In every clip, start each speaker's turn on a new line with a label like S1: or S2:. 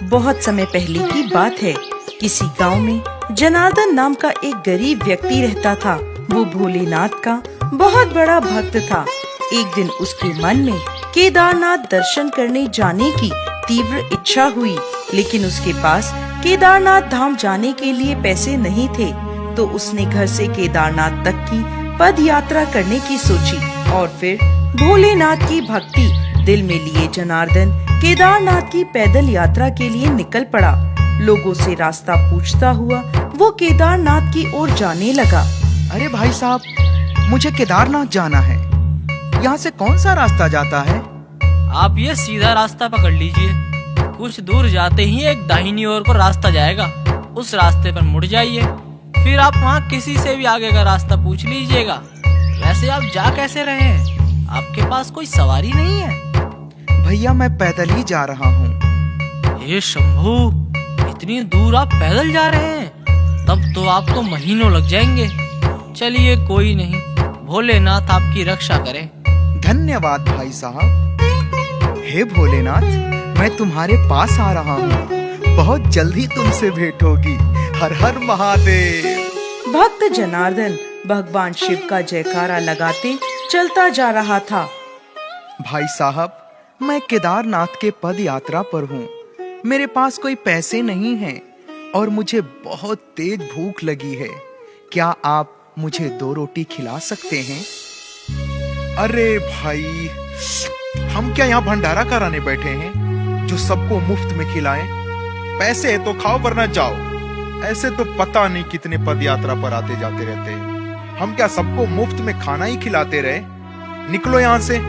S1: बहुत समय पहले की बात है। किसी गांव में जनार्दन नाम का एक गरीब व्यक्ति रहता था। वो भोलेनाथ का बहुत बड़ा भक्त था। एक दिन उसके मन में केदारनाथ दर्शन करने जाने की तीव्र इच्छा हुई, लेकिन उसके पास केदारनाथ धाम जाने के लिए पैसे नहीं थे। तो उसने घर से केदारनाथ तक की पद यात्रा करने की सोची और फिर भोलेनाथ की भक्ति दिल में लिए जनार्दन केदारनाथ की पैदल यात्रा के लिए निकल पड़ा। लोगों से रास्ता पूछता हुआ वो केदारनाथ की ओर जाने लगा।
S2: अरे भाई साहब, मुझे केदारनाथ जाना है। यहाँ से कौन सा रास्ता जाता है?
S3: आप ये सीधा रास्ता पकड़ लीजिए। कुछ दूर जाते ही एक दाहिनी ओर को रास्ता जाएगा, उस रास्ते पर मुड़ जाइए। फिर आप वहाँ किसी से भी आगे का रास्ता पूछ लीजिएगा। वैसे आप जा कैसे रहे हैं? आपके पास कोई सवारी नहीं है?
S2: भैया, मैं पैदल ही जा रहा हूँ।
S3: हे शंभू, इतनी दूर आप पैदल जा रहे हैं? तब तो आपको महीनों लग जाएंगे। चलिए कोई नहीं, भोलेनाथ आपकी रक्षा करे।
S2: धन्यवाद भाई साहब। हे भोलेनाथ, मैं तुम्हारे पास आ रहा हूँ। बहुत जल्दी तुमसे भेंट होगी। हर हर महादेव।
S1: भक्त जनार्दन भगवान शिव का जयकारा लगाते चलता जा रहा था।
S2: भाई साहब, मैं केदारनाथ के पद यात्रा पर हूँ। मेरे पास कोई पैसे नहीं हैं और मुझे बहुत तेज भूख लगी है। क्या आप मुझे 2 रोटी खिला सकते हैं?
S4: अरे भाई, हम क्या यहाँ भंडारा कराने बैठे हैं जो सबको मुफ्त में खिलाएं? पैसे है तो खाओ वरना जाओ। ऐसे तो पता नहीं कितने पद यात्रा पर आते जाते रहते हैं। हम क्या सबको मुफ्त में खाना ही खिलाते रहे? निकलो यहाँ से,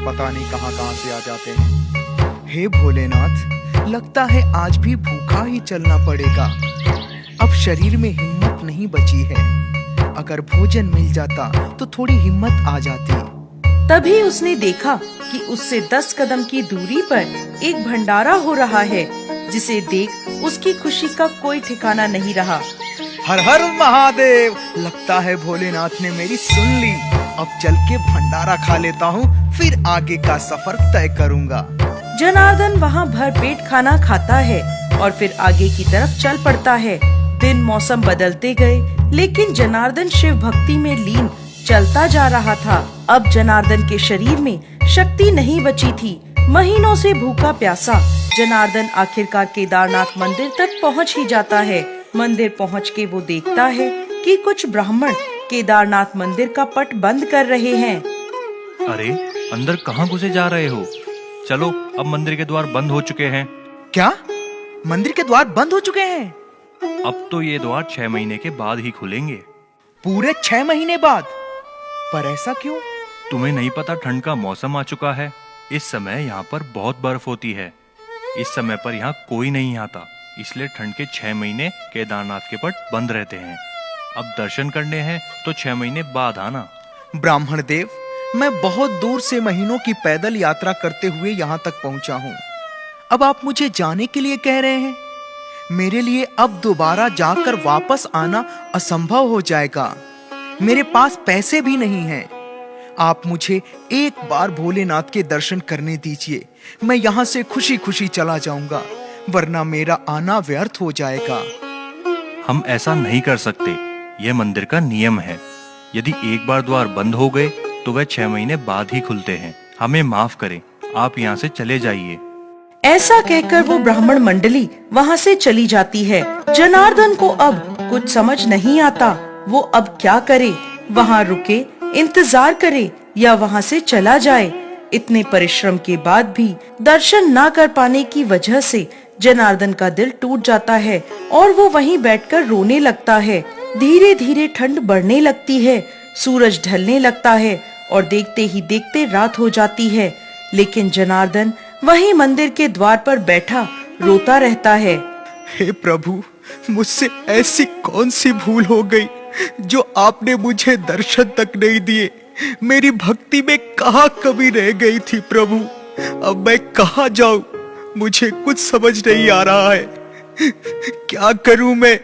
S4: पता नहीं कहाँ कहाँ से आ जाते हैं।
S2: हे भोलेनाथ, लगता है आज भी भूखा ही चलना पड़ेगा। अब शरीर में हिम्मत नहीं बची है। अगर भोजन मिल जाता तो थोड़ी हिम्मत आ जाती।
S1: तभी उसने देखा कि उससे 10 कदम की दूरी पर एक भंडारा हो रहा है, जिसे देख उसकी खुशी का कोई ठिकाना नहीं रहा।
S2: हर हर महादेव। लगता है भोलेनाथ ने मेरी सुन ली। अब चल के भंडारा खा लेता हूँ, फिर आगे का सफर तय करूँगा।
S1: जनार्दन वहाँ भरपेट खाना खाता है और फिर आगे की तरफ चल पड़ता है। दिन मौसम बदलते गए, लेकिन जनार्दन शिव भक्ति में लीन चलता जा रहा था। अब जनार्दन के शरीर में शक्ति नहीं बची थी। महीनों से भूखा प्यासा जनार्दन आखिरकार केदारनाथ मंदिर तक पहुँच ही जाता है। मंदिर पहुँच के वो देखता है कि कुछ ब्राह्मण केदारनाथ मंदिर का पट बंद कर रहे हैं।
S5: अरे, अंदर कहाँ घुसे जा रहे हो? चलो, अब मंदिर के द्वार बंद हो चुके हैं।
S2: क्या? मंदिर के द्वार बंद हो चुके हैं?
S5: अब तो ये द्वार 6 महीने के बाद ही खुलेंगे।
S2: पूरे 6 महीने बाद? पर ऐसा क्यों?
S5: तुम्हें नहीं पता, ठंड का मौसम आ चुका है। इस समय यहाँ पर बहुत बर्फ होती है। इस समय पर यहाँ कोई नहीं आता, इसलिए ठंड के 6 महीने केदारनाथ के पट बंद रहते हैं। अब दर्शन करने हैं तो 6 महीने बाद आना।
S2: ब्राह्मण देव, मैं बहुत दूर से महीनों की पैदल यात्रा करते हुए यहाँ तक पहुँचा हूँ। अब आप मुझे जाने के लिए कह रहे हैं? मेरे लिए अब दोबारा जाकर वापस आना असंभव हो जाएगा। मेरे पास पैसे भी नहीं हैं। आप मुझे एक बार भोलेनाथ के दर्शन करने दीजिए। मैं यहाँ से खुशी खुशी चला जाऊंगा, वरना मेरा आना व्यर्थ हो जाएगा।
S5: हम ऐसा नहीं कर सकते, यह मंदिर का नियम है। यदि एक बार द्वार बंद हो गए तो वह 6 महीने बाद ही खुलते हैं। हमें माफ करें, आप यहाँ से चले जाइए।
S1: ऐसा कहकर वो ब्राह्मण मंडली वहाँ से चली जाती है। जनार्दन को अब कुछ समझ नहीं आता। वो अब क्या करे? वहाँ रुके, इंतजार करे या वहाँ से चला जाए? इतने परिश्रम के बाद भी दर्शन ना कर पाने की वजह से जनार्दन का दिल टूट जाता है और वो वहीं बैठकर रोने लगता है। धीरे धीरे ठंड बढ़ने लगती है, सूरज ढलने लगता है और देखते ही देखते रात हो जाती है। लेकिन जनार्दन वहीं मंदिर के द्वार पर बैठा रोता रहता है।
S2: हे प्रभु, मुझसे ऐसी कौन सी भूल हो गई जो आपने मुझे दर्शन तक नहीं दिए? मेरी भक्ति में कहाँ कमी रह गई थी प्रभु? अब मैं कहाँ जाऊं? मुझे कुछ समझ नहीं आ रहा है। क्या करूं मैं?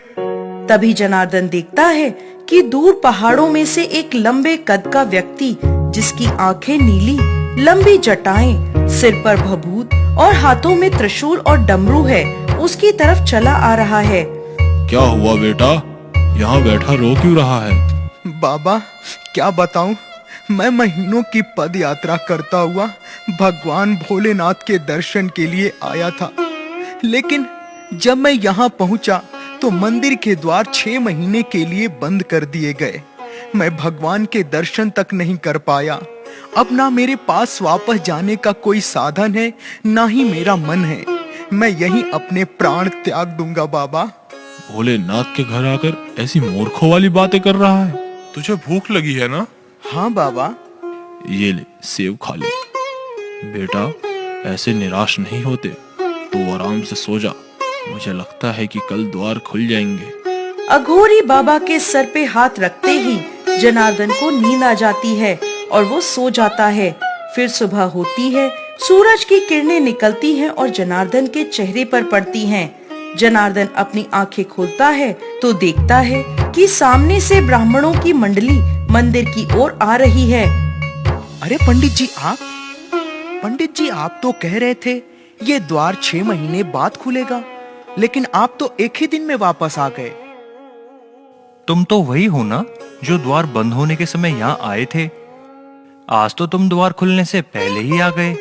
S1: तभी जनार्दन देखता है कि दूर पहाड़ों में से एक लंबे कद का व्यक्ति, जिसकी आंखें नीली लंबी जटाएं, सिर पर भभूत और हाथों में त्रिशूल और डमरू है, उसकी तरफ चला आ रहा है।
S6: क्या हुआ बेटा, यहाँ बैठा रो क्यों रहा है?
S2: बाबा क्या बताऊं, मैं महीनों की पद यात्रा करता हुआ भगवान भोलेनाथ के दर्शन के लिए आया था, लेकिन जब मैं यहाँ पहुंचा तो मंदिर के द्वार 6 महीने के लिए बंद कर दिए गए। मैं भगवान के दर्शन तक नहीं कर पाया। अब ना मेरे पास वापस जाने का कोई साधन है, ना ही मेरा मन है। मैं यहीं अपने प्राण त्याग दूंगा बाबा।
S6: भोलेनाथ के घर आकर ऐसी मूर्खों वाली बातें कर रहा है। तुझे भूख लगी है ना?
S2: हाँ बाबा।
S6: ये ले, सेब खा ले। बेटा ऐसे निराश नहीं होते, तू आराम से सो जा। मुझे लगता है कि कल द्वार खुल जाएंगे।
S1: अघोरी बाबा के सर पे हाथ रखते ही जनार्दन को नींद आ जाती है और वो सो जाता है। फिर सुबह होती है, सूरज की किरणें निकलती हैं और जनार्दन के चेहरे पर पड़ती हैं। जनार्दन अपनी आंखें खोलता है तो देखता है कि सामने से ब्राह्मणों की मंडली मंदिर की ओर आ रही है।
S2: अरे पंडित जी आप? पंडित जी आप तो कह रहे थे ये द्वार 6 महीने बाद खुलेगा, लेकिन आप तो एक ही दिन में वापस आ गए।
S5: तुम तो वही हो ना जो द्वार बंद होने के समय यहाँ आए थे। आज तो तुम द्वार खुलने से पहले ही आ गए।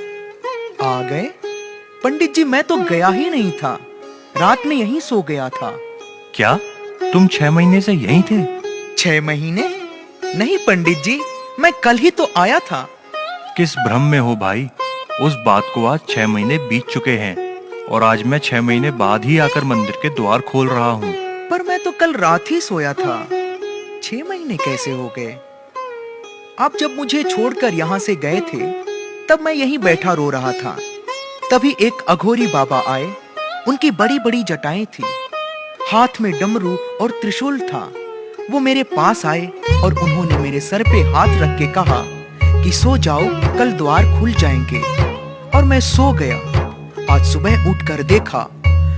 S2: आ गए? पंडित जी मैं तो गया ही नहीं था, रात में यहीं सो गया था।
S5: क्या तुम 6 महीने से यहीं थे?
S2: 6 महीने? नहीं पंडित जी, मैं कल ही तो आया था।
S5: किस भ्रम में हो भाई? उस बात को आज 6 महीने बीत चुके हैं और आज मैं 6 महीने बाद ही आकर मंदिर के द्वार खोल रहा हूँ।
S2: पर मैं तो कल रात ही सोया था, 6 महीने कैसे हो गए? आप जब मुझे छोड़कर यहाँ से गए थे तब मैं यहीं बैठा रो रहा था। तभी एक अघोरी बाबा आए, उनकी बड़ी बड़ी जटाएं थी, हाथ में डमरू और त्रिशूल था। वो मेरे पास आए और उन्होंने मेरे सर पे हाथ रख के कहा कि सो जाओ, कल द्वार खुल जाएंगे। और मैं सो गया। आज सुबह उठकर देखा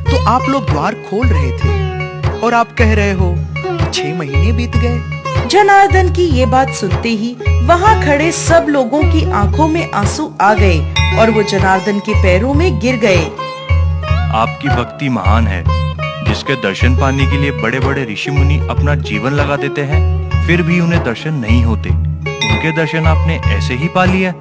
S2: तो आप लोग द्वार खोल रहे थे और आप कह रहे हो कि 6 महीने बीत गए।
S1: जनार्दन की ये बात सुनते ही वहाँ खड़े सब लोगों की आंखों में आंसू आ गए और वो जनार्दन के पैरों में गिर गए।
S5: आपकी भक्ति महान है। जिसके दर्शन पाने के लिए बड़े बड़े ऋषि मुनि अपना जीवन लगा देते हैं, फिर भी उन्हें दर्शन नहीं होते। उनके दर्शन आपने ऐसे ही पा लिया।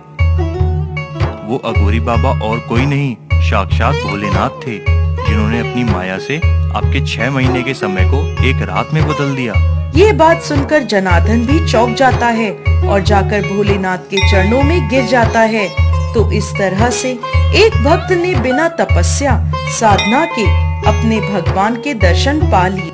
S5: वो अघोरी बाबा और कोई नहीं, साक्षात भोलेनाथ थे, जिन्होंने अपनी माया से आपके 6 महीने के समय को एक रात में बदल दिया।
S1: ये बात सुनकर जनार्दन भी चौंक जाता है और जाकर भोलेनाथ के चरणों में गिर जाता है। तो इस तरह से एक भक्त ने बिना तपस्या साधना के अपने भगवान के दर्शन पा लिए।